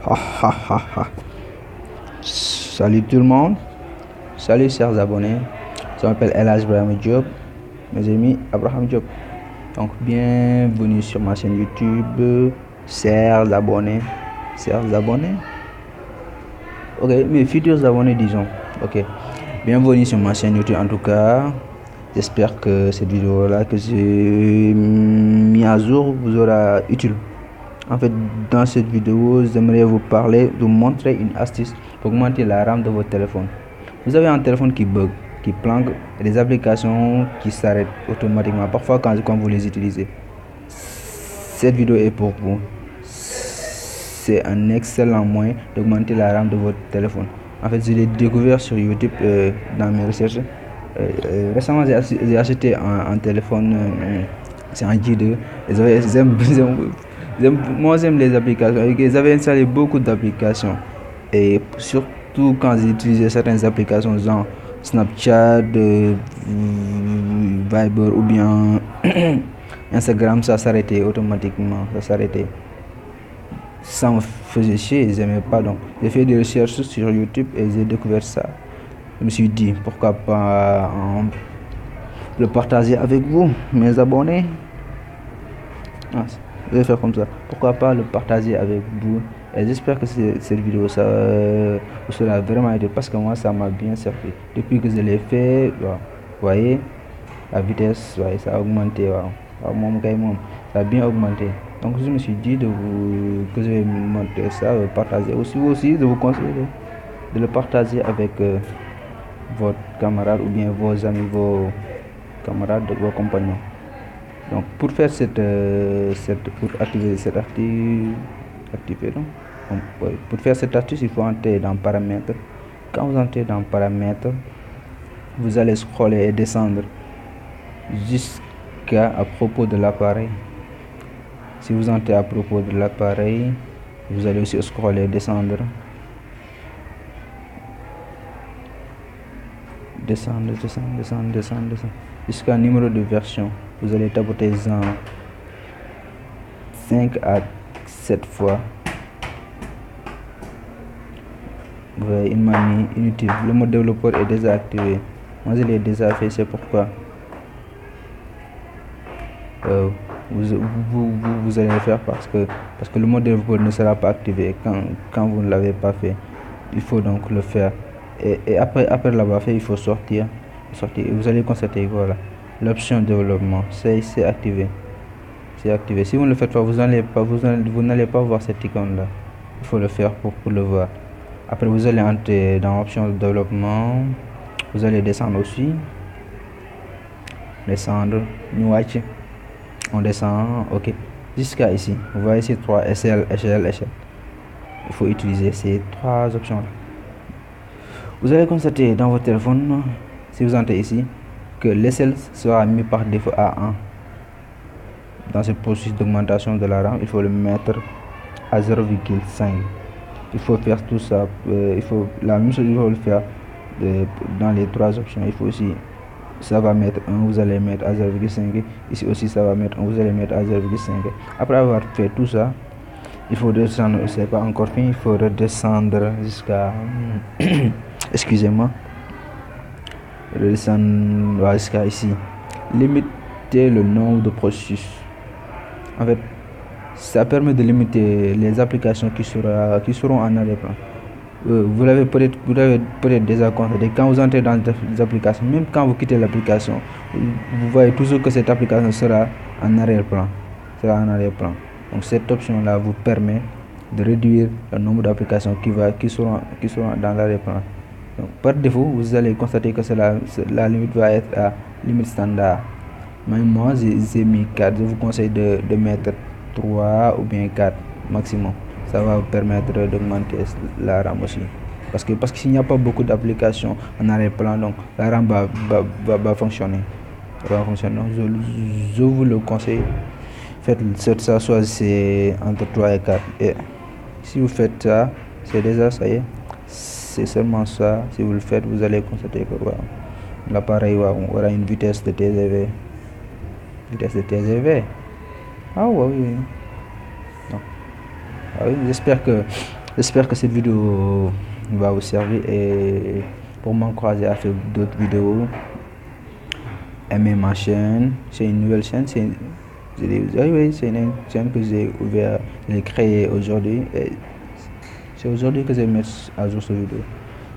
Ha, ha, ha, ha. Salut tout le monde, salut chers abonnés, je m'appelle Elhadj Ibrahima Diop, mes amis Abraham Diop. Donc bienvenue sur ma chaîne YouTube, chers abonnés, ok, mes futurs abonnés disons, ok, bienvenue sur ma chaîne YouTube en tout cas. J'espère que cette vidéo là que j'ai mis à jour vous aura utile. En fait, dans cette vidéo, j'aimerais vous montrer une astuce pour augmenter la RAM de votre téléphone. Vous avez un téléphone qui bug, qui planque, et des applications qui s'arrêtent automatiquement, parfois quand vous les utilisez. Cette vidéo est pour vous. C'est un excellent moyen d'augmenter la RAM de votre téléphone. En fait, je l'ai découvert sur YouTube dans mes recherches. Récemment, j'ai acheté un téléphone, c'est un J2. Moi j'aime les applications. J'avais installé beaucoup d'applications et surtout quand j'ai utilisé certaines applications genre Snapchat, Viber ou bien Instagram, ça s'arrêtait automatiquement, ça me faisait chier, j'aimais pas. Donc j'ai fait des recherches sur YouTube et j'ai découvert ça. Je me suis dit pourquoi pas le partager avec vous, mes abonnés. Je vais faire comme ça, pourquoi pas le partager avec vous, et j'espère que cette vidéo ça vous sera vraiment utile parce que moi ça m'a bien servi depuis que je l'ai fait. Vous voyez la vitesse, ça a augmenté, ça a bien augmenté. Donc je me suis dit que je vais montrer ça, partager aussi je vous conseille de le partager avec votre camarade ou bien vos amis, vos camarades, vos compagnons. Donc pour faire pour activer cette pour faire cette astuce, il faut entrer dans paramètres. Quand vous entrez dans paramètres, vous allez scroller et descendre jusqu'à propos de l'appareil. Si vous entrez à propos de l'appareil, vous allez aussi scroller et descendre jusqu'à numéro de version. Vous allez tapoter 5 à 7 fois. Vous voyez une manie inutile. Le mode développeur est déjà activé. Moi je l'ai déjà fait, c'est pourquoi vous allez le faire parce que le mode développeur ne sera pas activé quand vous ne l'avez pas fait. Il faut donc le faire. Et après l'avoir fait, il faut sortir. Et vous allez constater, voilà, l'option développement, c'est activé. Si vous ne le faites pas, vous n'allez pas voir cette icône là. Il faut le faire pour le voir. Après vous allez entrer dans l'option de développement, vous allez descendre aussi, on descend, ok, jusqu'à ici. Vous voyez ces 3 échelles. Il faut utiliser ces 3 options là. Vous allez constater dans votre téléphone, si vous entrez ici, que l'échelle sera mis par défaut à 1. Dans ce processus d'augmentation de la RAM, il faut le mettre à 0,5. Il faut faire tout ça, la même chose, il faut le faire dans les 3 options. Il faut aussi, ça va mettre 1, vous allez mettre à 0,5. Ici aussi ça va mettre 1, vous allez mettre à 0,5. Après avoir fait tout ça, il faut descendre, c'est pas encore fini, il faut redescendre jusqu'à excusez-moi, redescendre jusqu'à ici. Limiter le nombre de processus. En fait, ça permet de limiter les applications qui seront en arrière-plan. Vous l'avez peut-être déjà constaté, quand vous entrez dans des applications, même quand vous quittez l'application, vous voyez toujours que cette application sera en arrière-plan. Donc cette option là vous permet de réduire le nombre d'applications qui seront dans l'arrière-plan. Donc par défaut, vous allez constater que la limite va être à limite standard. Même moi j'ai mis 4. Je vous conseille de mettre 3 ou bien 4 maximum. Ça va vous permettre d'augmenter la RAM aussi. Parce que s'il n'y a pas beaucoup d'applications en arrière-plan, donc la RAM va fonctionner. Donc je vous le conseille. Faites ça, choisissez entre 3 et 4. Et si vous faites ça, c'est déjà ça y est. C'est seulement ça. Si vous le faites, vous allez constater que l'appareil aura une vitesse de TGV. Ah oui. J'espère que J'espère que cette vidéo va vous servir et pour m'encourager à faire d'autres vidéos, aimez ma chaîne. C'est une nouvelle chaîne, oui, c'est une chaîne que j'ai créée aujourd'hui. C'est aujourd'hui que je vais mettre à jour cette vidéo.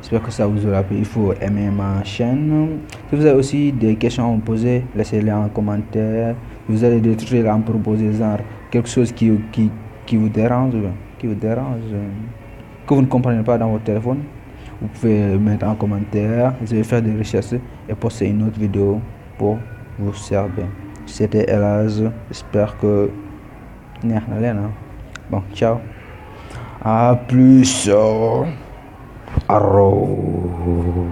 J'espère que ça vous aura plu. Il faut aimer ma chaîne. Si vous avez aussi des questions à me poser, laissez-les en commentaire. Vous avez des trucs à me proposer, genre quelque chose qui vous dérange, que vous ne comprenez pas dans votre téléphone. Vous pouvez mettre en commentaire. Je vais faire des recherches et poster une autre vidéo pour vous servir. C'était Elaz. J'espère que bon, ciao. À plus. Arrow.